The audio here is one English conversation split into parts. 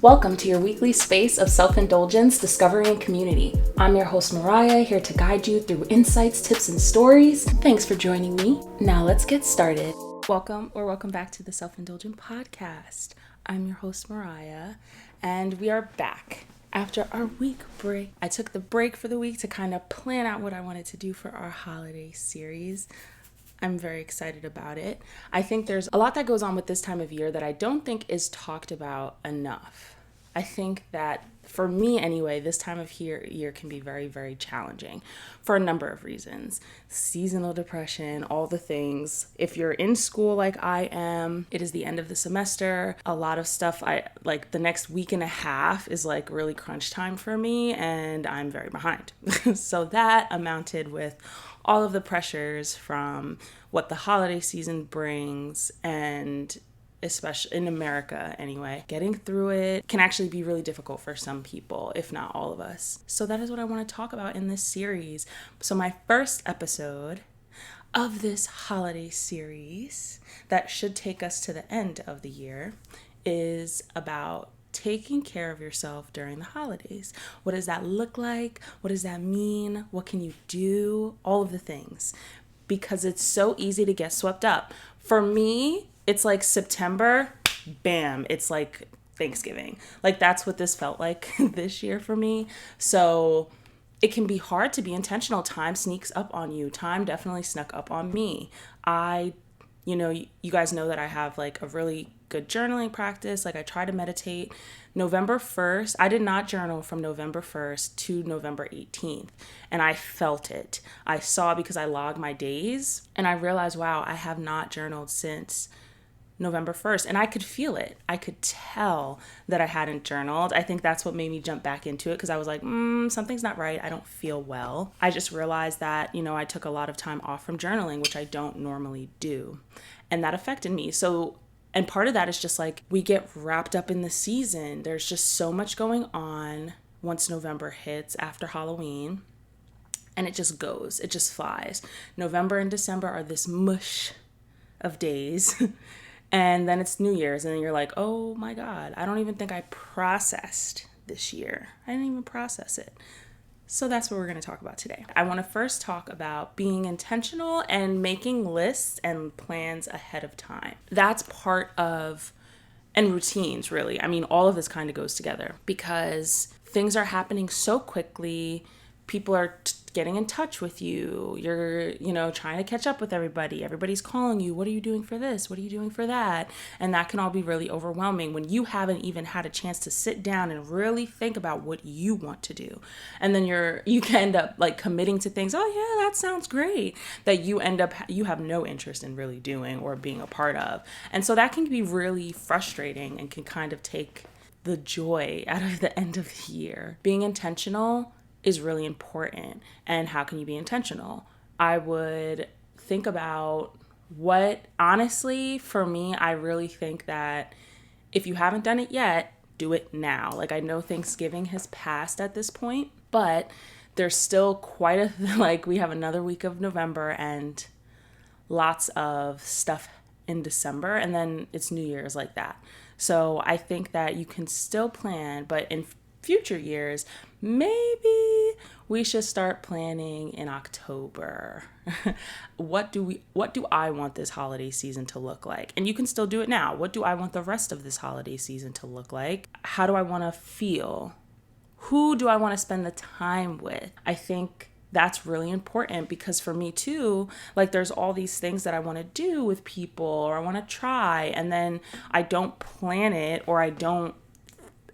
Welcome to your weekly space of self-indulgence, discovery, and community. I'm your host, Mariah, here to guide you through insights, tips, and stories. Thanks for joining me. Now let's get started. Welcome back to the Self-Indulgent Podcast. I'm your host, Mariah, and we are back after our week break. I took the break for the week to kind of plan out what I wanted to do for our holiday series. I'm very excited about it. I think there's a lot that goes on with this time of year that I don't think is talked about enough. I think that for me anyway, this time of year can be very, very challenging for a number of reasons. Seasonal depression, all the things. If you're in school like I am, it is the end of the semester. A lot of stuff, the next week and a half is like really crunch time for me, and I'm very behind. So that amounted with all of the pressures from what the holiday season brings, and especially in America anyway, getting through it can actually be really difficult for some people, if not all of us. So that is what I want to talk about in this series. So my first episode of this holiday series that should take us to the end of the year is about taking care of yourself during the holidays. What does that look like? What does that mean? What can you do? All of the things. Because it's so easy to get swept up. For me, it's like September, bam, it's like Thanksgiving. Like that's what this felt like this year for me. So it can be hard to be intentional. Time sneaks up on you. Time definitely snuck up on me. You guys know that I have like a really good journaling practice. Like I try to meditate. November 1st, I did not journal from November 1st to November 18th. And I felt it. I saw because I logged my days and I realized, wow, I have not journaled since November 1st. And I could feel it. I could tell that I hadn't journaled. I think that's what made me jump back into it because I was like, something's not right. I don't feel well. I just realized that, I took a lot of time off from journaling, which I don't normally do. And that affected me. And part of that is just like we get wrapped up in the season. There's just so much going on once November hits after Halloween. And it just goes. It just flies. November and December are this mush of days. And then it's New Year's, and then you're like, oh my God, I don't even think I processed this year. I didn't even process it. So that's what we're going to talk about today. I want to first talk about being intentional and making lists and plans ahead of time. That's part of, and routines really. I mean, all of this kind of goes together because things are happening so quickly. People are getting in touch with you. You're, trying to catch up with everybody. Everybody's calling you. What are you doing for this? What are you doing for that? And that can all be really overwhelming when you haven't even had a chance to sit down and really think about what you want to do. And then you can end up like committing to things. Oh yeah, that sounds great. That you have no interest in really doing or being a part of. And so that can be really frustrating and can kind of take the joy out of the end of the year. Being intentional is really important. And how can you be intentional? I would think about honestly, for me, I really think that if you haven't done it yet, do it now. Like I know Thanksgiving has passed at this point, but there's still we have another week of November and lots of stuff in December, and then it's New Year's like that. So I think that you can still plan, but in future years, maybe we should start planning in October. What do I want this holiday season to look like? And you can still do it now. What do I want the rest of this holiday season to look like? How do I want to feel? Who do I want to spend the time with? I think that's really important because for me too, like there's all these things that I want to do with people or I want to try, and then I don't plan it, or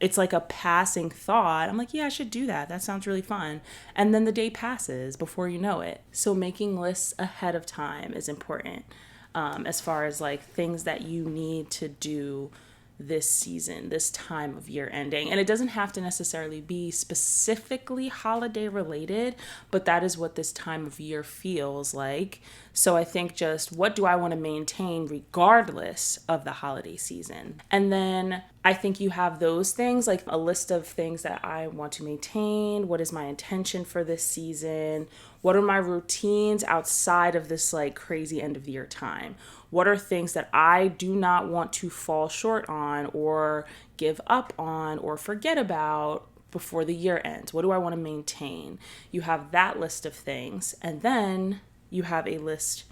it's like a passing thought. I'm like, yeah, I should do that. That sounds really fun. And then the day passes before you know it. So making lists ahead of time is important as far as like things that you need to do this season, this time of year ending. And it doesn't have to necessarily be specifically holiday related, but that is what this time of year feels like. So I think just what do I want to maintain regardless of the holiday season? And then I think you have those things, like a list of things that I want to maintain. What is my intention for this season? What are my routines outside of this like crazy end of the year time? What are things that I do not want to fall short on or give up on or forget about before the year ends? What do I want to maintain? You have that list of things. And then you have a list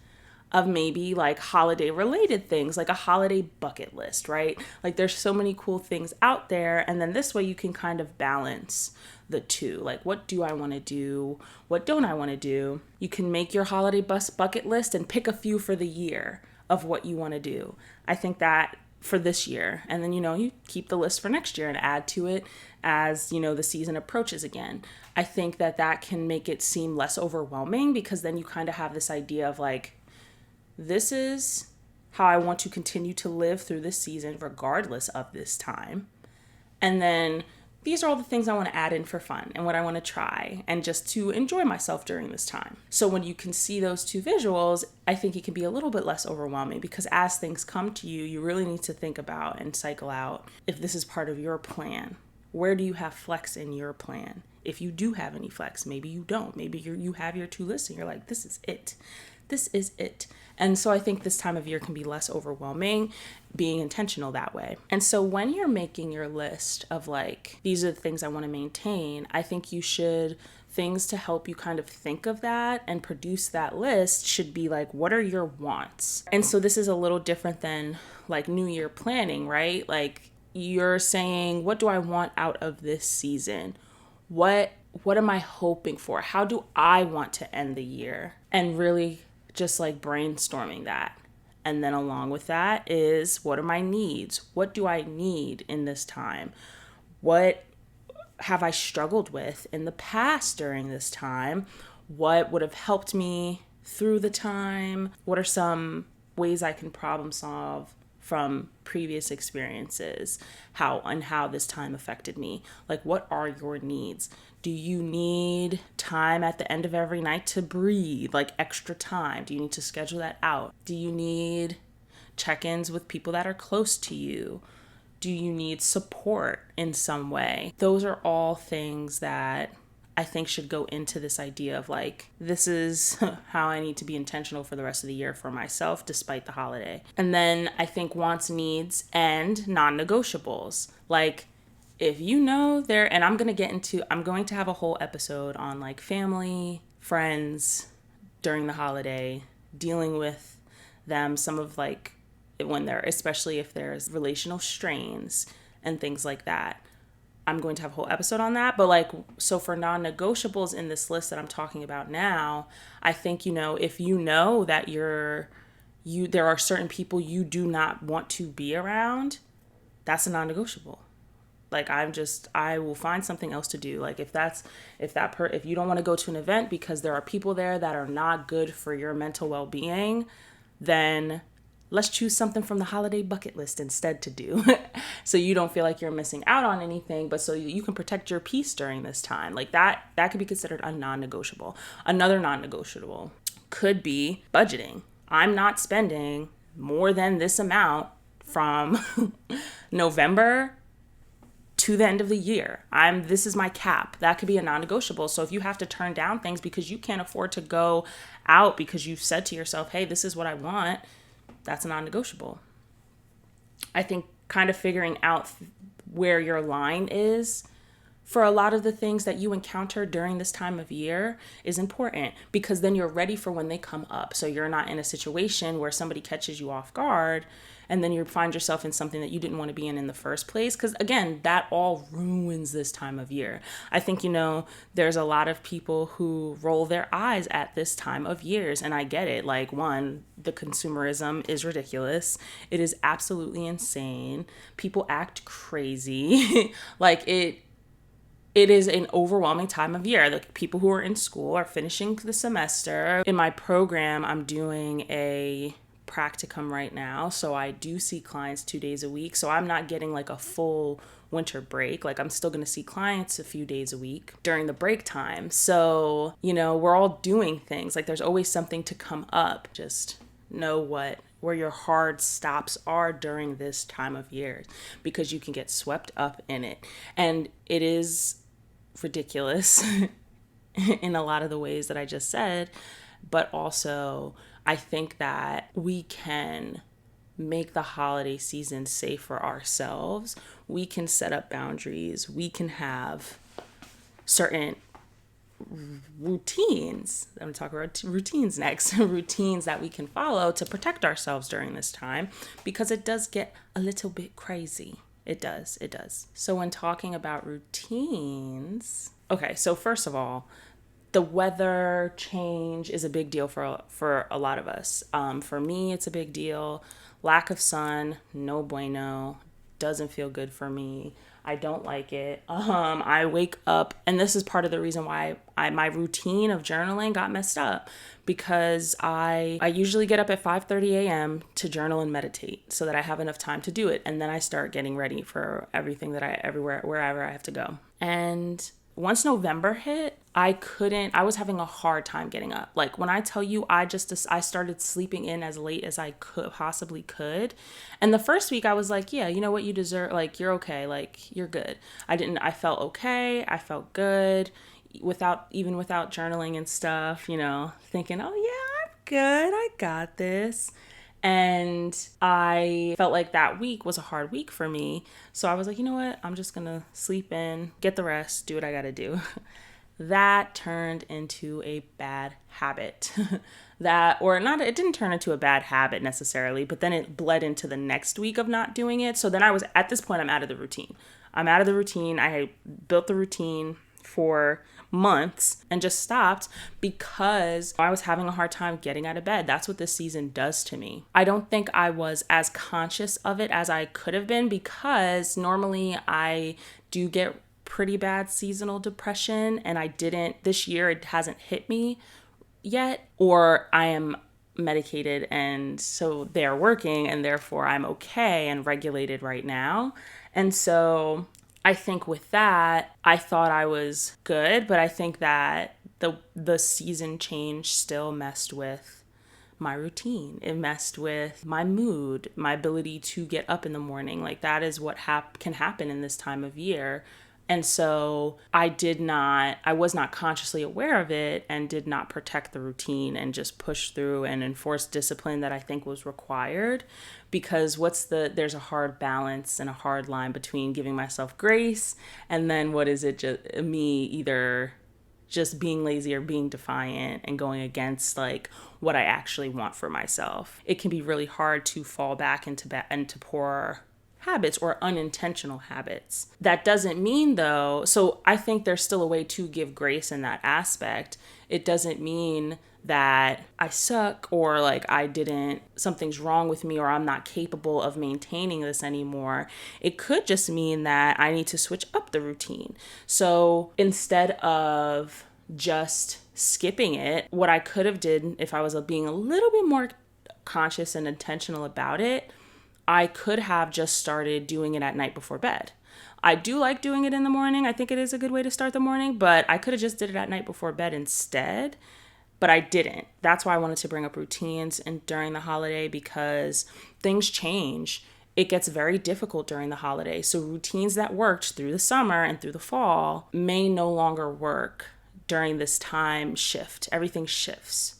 of maybe like holiday related things, like a holiday bucket list, right? Like there's so many cool things out there. And then this way you can kind of balance the two. Like, what do I want to do? What don't I want to do? You can make your holiday bucket list and pick a few for the year of what you want to do. I think that for this year. And then, you keep the list for next year and add to it as, the season approaches again. I think that can make it seem less overwhelming, because then you kind of have this idea of like, this is how I want to continue to live through this season regardless of this time. And then these are all the things I want to add in for fun and what I want to try and just to enjoy myself during this time. So when you can see those two visuals, I think it can be a little bit less overwhelming, because as things come to you, you really need to think about and cycle out if this is part of your plan. Where do you have flex in your plan? If you do have any flex, maybe you don't. Maybe you have your two lists and you're like, this is it. This is it. And so I think this time of year can be less overwhelming, being intentional that way. And so when you're making your list of like, these are the things I want to maintain, I think things to help you kind of think of that and produce that list should be like, what are your wants? And so this is a little different than like New Year planning, right? Like you're saying, what do I want out of this season? What am I hoping for? How do I want to end the year? And really just like brainstorming that. And then along with that is, what are my needs? What do I need in this time? What have I struggled with in the past during this time? What would have helped me through the time? What are some ways I can problem solve from previous experiences? How this time affected me? Like, what are your needs? Do you need time at the end of every night to breathe, like extra time? Do you need to schedule that out? Do you need check-ins with people that are close to you? Do you need support in some way? Those are all things that I think should go into this idea of like, this is how I need to be intentional for the rest of the year for myself, despite the holiday. And then I think wants, needs, and non-negotiables. Like, if you know and I'm going to have a whole episode on like family, friends during the holiday, dealing with them, some of like especially if there's relational strains and things like that. I'm going to have a whole episode on that. But like, so for non-negotiables in this list that I'm talking about now, I think, if you know that there are certain people you do not want to be around, that's a non-negotiable. Like, I will find something else to do. Like, if you don't want to go to an event because there are people there that are not good for your mental well-being, then let's choose something from the holiday bucket list instead to do. So you don't feel like you're missing out on anything, but so you can protect your peace during this time. Like that could be considered a non-negotiable. Another non-negotiable could be budgeting. I'm not spending more than this amount from November to the end of the year. This is my cap. That could be a non-negotiable. So if you have to turn down things because you can't afford to go out because you've said to yourself, hey, this is what I want, that's a non-negotiable. I think kind of figuring out where your line is for a lot of the things that you encounter during this time of year is important, because then you're ready for when they come up. So you're not in a situation where somebody catches you off guard and then you find yourself in something that you didn't want to be in the first place. Because again, that all ruins this time of year. I think, there's a lot of people who roll their eyes at this time of years. And I get it. Like, one, the consumerism is ridiculous. It is absolutely insane. People act crazy. Like it is an overwhelming time of year. The people who are in school are finishing the semester. In my program, I'm doing a practicum right now, so I do see clients 2 days a week. So I'm not getting like a full winter break. Like, I'm still going to see clients a few days a week during the break time. So, we're all doing things. Like, there's always something to come up. Just know where your hard stops are during this time of year, because you can get swept up in it. And it is ridiculous in a lot of the ways that I just said, but also I think that we can make the holiday season safe for ourselves, we can set up boundaries. We can have certain routines. I'm going to talk about routines next. Routines that we can follow to protect ourselves during this time, because it does get a little bit crazy. It does. So when talking about routines, okay, so first of all, the weather change is a big deal for a lot of us. For me, it's a big deal. Lack of sun, no bueno, doesn't feel good for me. I don't like it. I wake up, and this is part of the reason why my routine of journaling got messed up, because I usually get up at 5:30 a.m. to journal and meditate so that I have enough time to do it, and then I start getting ready for everything wherever I have to go. And once November hit, I was having a hard time getting up. Like, when I tell you, I started sleeping in as late as I possibly could. And the first week I was like, yeah, you know what, you deserve, like, you're okay. Like, you're good. I felt okay. I felt good without journaling and stuff, thinking, oh yeah, I'm good. I got this. And I felt like that week was a hard week for me. So I was like, you know what? I'm just going to sleep in, get the rest, do what I got to do. That turned into a bad habit. It didn't turn into a bad habit necessarily, but then it bled into the next week of not doing it. So then at this point, I'm out of the routine. I had built the routine for months and just stopped because I was having a hard time getting out of bed. That's what this season does to me. I don't think I was as conscious of it as I could have been, because normally I do get pretty bad seasonal depression, and this year it hasn't hit me yet, or I am medicated and so they're working and therefore I'm okay and regulated right now. And so I think with that, I thought I was good, but I think that the season change still messed with my routine. It messed with my mood, my ability to get up in the morning. Like, that is what can happen in this time of year. And so I was not consciously aware of it and did not protect the routine and just push through and enforce discipline that I think was required. Because there's a hard balance and a hard line between giving myself grace and then what is it, just me either just being lazy or being defiant and going against like what I actually want for myself. It can be really hard to fall back into poor habits or unintentional habits. That doesn't mean though, so I think there's still a way to give grace in that aspect. It doesn't mean that I suck or like something's wrong with me or I'm not capable of maintaining this anymore. It could just mean that I need to switch up the routine. So instead of just skipping it, what I could have did if I was being a little bit more conscious and intentional about it, I could have just started doing it at night before bed. I do like doing it in the morning. I think it is a good way to start the morning, but I could have just did it at night before bed instead, but I didn't. That's why I wanted to bring up routines and during the holiday, because things change. It gets very difficult during the holiday. So routines that worked through the summer and through the fall may no longer work during this time shift. Everything shifts.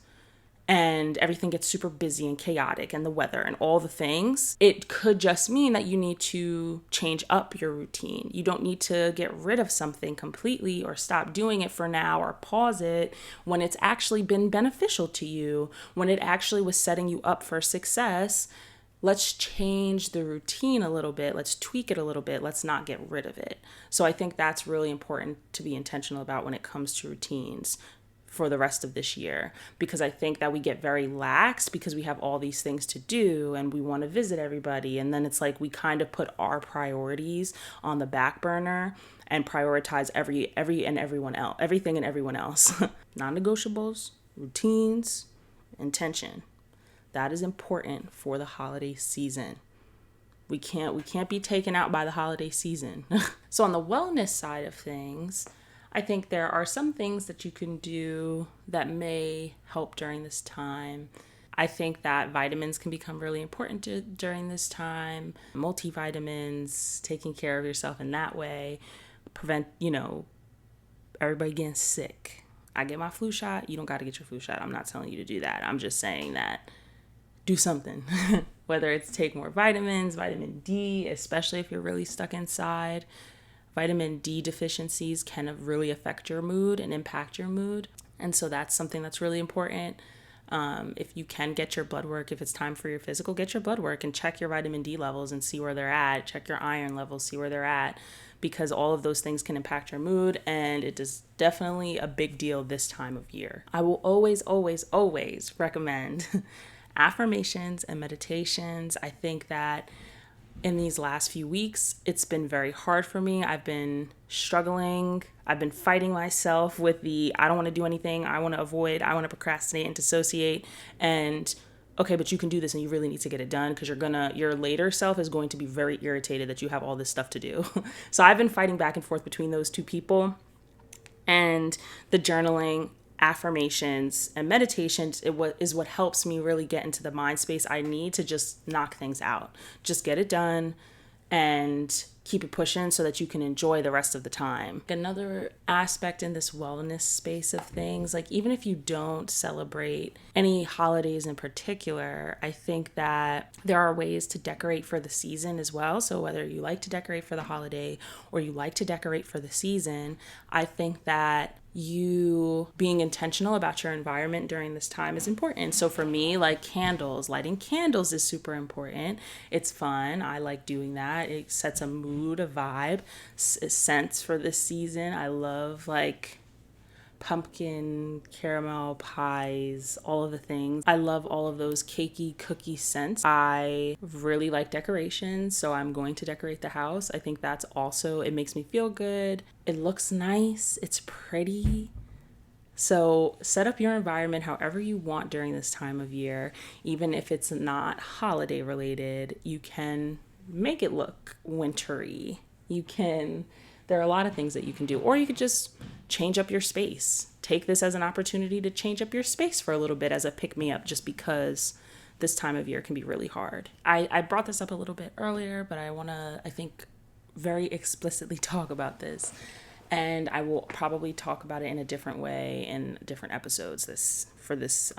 And everything gets super busy and chaotic, and the weather and all the things. It could just mean that you need to change up your routine. You don't need to get rid of something completely or stop doing it for now or pause it when it's actually been beneficial to you, when it actually was setting you up for success. Let's change the routine a little bit. Let's tweak it a little bit. Let's not get rid of it. So I think that's really important to be intentional about when it comes to routines for the rest of this year, because I think that we get very lax because we have all these things to do and we want to visit everybody, and then it's like we kind of put our priorities on the back burner and prioritize everything and everyone else. Non-negotiables, routines, intention. That is important for the holiday season. We can't be taken out by the holiday season. So on the wellness side of things, I think there are some things that you can do that may help during this time. I think that vitamins can become really important during this time. Multivitamins, taking care of yourself in that way, prevent, everybody getting sick. I get my flu shot. You don't got to get your flu shot. I'm not telling you to do that. I'm just saying that do something. whether it's take more vitamins, vitamin D, especially if you're really stuck inside. Vitamin D deficiencies can really affect your mood and impact your mood. And so that's something that's really important. If you can get your blood work, if it's time for your physical, get your blood work and check your vitamin D levels and see where they're at. Check your iron levels, see where they're at, because all of those things can impact your mood, and it is definitely a big deal this time of year. I will always, always, always recommend affirmations and meditations. I think that in these last few weeks, it's been very hard for me. I've been struggling. I've been fighting myself with I don't want to do anything. I want to avoid. I want to procrastinate and dissociate. And okay, but you can do this and you really need to get it done, because your later self is going to be very irritated that you have all this stuff to do. So I've been fighting back and forth between those two people, and the journaling, affirmations, and meditations is what helps me really get into the mind space I need to just knock things out. Just get it done and keep it pushing so that you can enjoy the rest of the time. Another aspect in this wellness space of things, like even if you don't celebrate any holidays in particular, I think that there are ways to decorate for the season as well. So whether you like to decorate for the holiday or you like to decorate for the season, I think that you being intentional about your environment during this time is important. So for me, like lighting candles is super important. It's fun. I like doing that. It sets a mood, a vibe, scents for this season. I love like pumpkin, caramel pies, all of the things. I love all of those cakey cookie scents. I really like decorations, so I'm going to decorate the house. I think that's also, it makes me feel good. It looks nice. It's pretty. So set up your environment however you want during this time of year. Even if it's not holiday related, you can make it look wintry. There are a lot of things that you can do, or you could just change up your space. Take this as an opportunity to change up your space for a little bit as a pick-me-up, just because this time of year can be really hard. I brought this up a little bit earlier, but I want to, I think, very explicitly talk about this. And I will probably talk about it in a different way in different episodes for this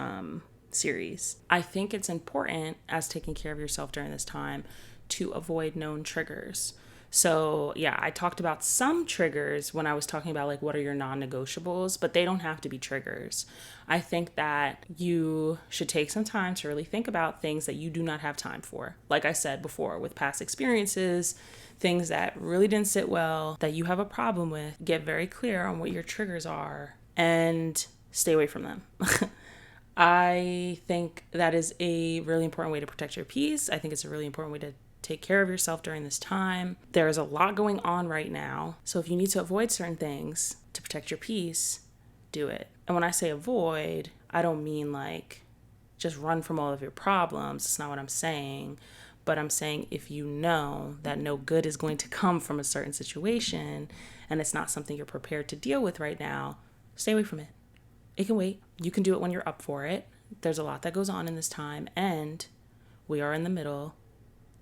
series. I think it's important, as taking care of yourself during this time, to avoid known triggers. So yeah, I talked about some triggers when I was talking about like what are your non-negotiables, but they don't have to be triggers. I think that you should take some time to really think about things that you do not have time for. Like I said before, with past experiences, things that really didn't sit well, that you have a problem with, get very clear on what your triggers are and stay away from them. I think that is a really important way to protect your peace. I think it's a really important way to take care of yourself during this time. There is a lot going on right now. So if you need to avoid certain things to protect your peace, do it. And when I say avoid, I don't mean like just run from all of your problems. It's not what I'm saying. But I'm saying if you know that no good is going to come from a certain situation and it's not something you're prepared to deal with right now, stay away from it. It can wait. You can do it when you're up for it. There's a lot that goes on in this time, and we are in the middle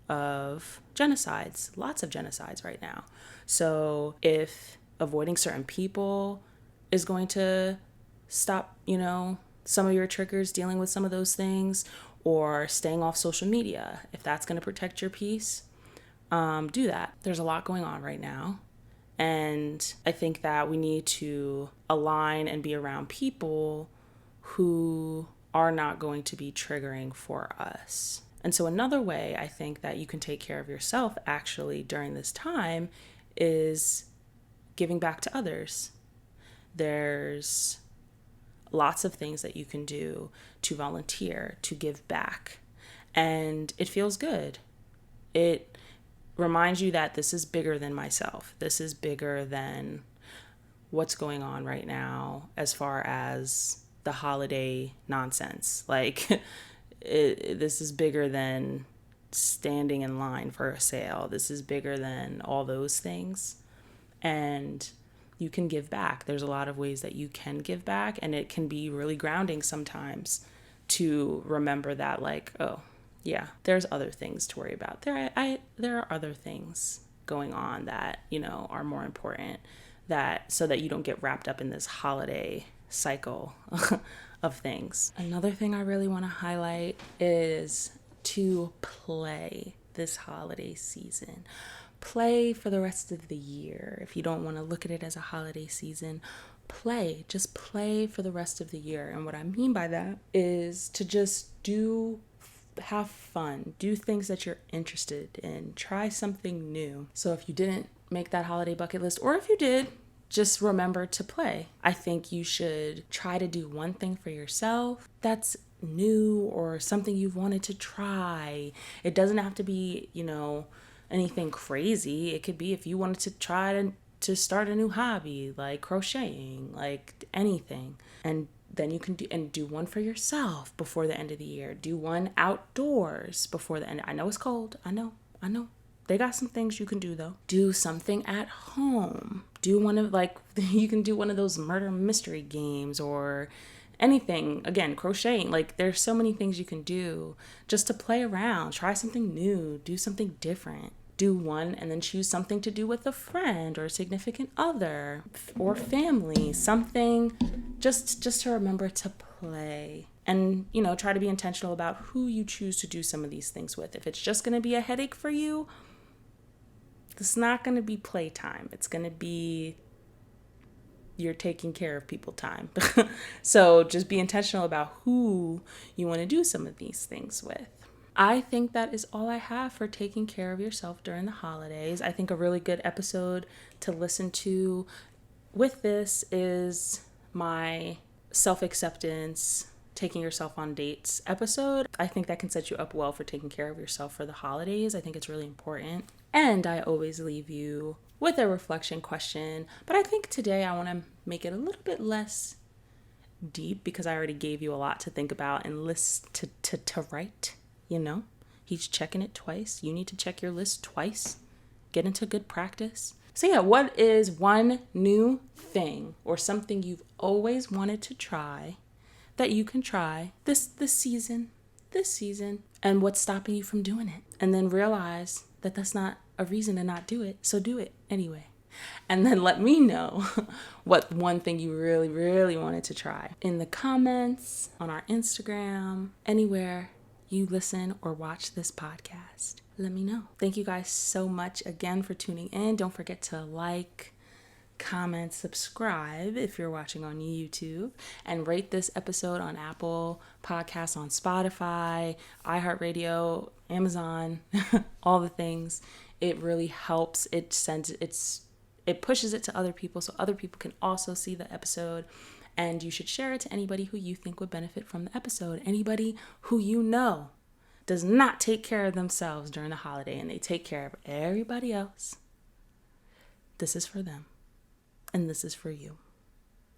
of genocides, lots of genocides right now. So if avoiding certain people is going to stop, some of your triggers, dealing with some of those things, or staying off social media, if that's going to protect your peace, do that. There's a lot going on right now. And I think that we need to align and be around people who are not going to be triggering for us. And so another way I think that you can take care of yourself actually during this time is giving back to others. There's lots of things that you can do to volunteer, to give back, and it feels good. It reminds you that this is bigger than myself. This is bigger than what's going on right now as far as the holiday nonsense. Like, this is bigger than standing in line for a sale. This is bigger than all those things. And you can give back. There's a lot of ways that you can give back, and it can be really grounding sometimes to remember that, like, oh, yeah, there's other things to worry about. There are other things going on that, are more important, so that you don't get wrapped up in this holiday cycle of things. Another thing I really want to highlight is to play this holiday season. Play for the rest of the year. If you don't want to look at it as a holiday season, just play for the rest of the year. And what I mean by that is to just have fun, do things that you're interested in, try something new. So if you didn't make that holiday bucket list, or if you did, just remember to play. I think you should try to do one thing for yourself that's new or something you've wanted to try. It doesn't have to be, anything crazy. It could be if you wanted to try to start a new hobby, like crocheting, like anything. And then you can do one for yourself before the end of the year. Do one outdoors before the end. I know it's cold. I know. They got some things you can do though. Do something at home. You can do one of those murder mystery games or anything. Again, crocheting. There's so many things you can do just to play around. Try something new. Do something different. Do one and then choose something to do with a friend or a significant other or family. Something just to remember to play. And, try to be intentional about who you choose to do some of these things with. If it's just going to be a headache for you, it's not going to be playtime. It's going to be you're taking care of people time. So just be intentional about who you want to do some of these things with. I think that is all I have for taking care of yourself during the holidays. I think a really good episode to listen to with this is my self-acceptance, taking yourself on dates episode. I think that can set you up well for taking care of yourself for the holidays. I think it's really important. And I always leave you with a reflection question. But I think today I want to make it a little bit less deep because I already gave you a lot to think about and list to write. He's checking it twice. You need to check your list twice. Get into good practice. So yeah, what is one new thing or something you've always wanted to try that you can try this season, and what's stopping you from doing it? And then realize that that's not a reason to not do it. So do it anyway. And then let me know what one thing you really, really wanted to try in the comments, on our Instagram, anywhere you listen or watch this podcast. Let me know. Thank you guys so much again for tuning in. Don't forget to like, comment, subscribe if you're watching on YouTube, and rate this episode on Apple Podcasts, on Spotify, iHeartRadio, Amazon, all the things. It really helps. It pushes it to other people so other people can also see the episode. And you should share it to anybody who you think would benefit from the episode. Anybody who you know does not take care of themselves during the holiday and they take care of everybody else. This is for them. And this is for you.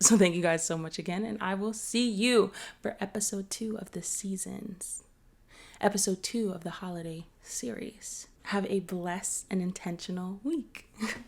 So thank you guys so much again. And I will see you for episode 2 of the seasons. Episode 2 of the holiday series. Have a blessed and intentional week.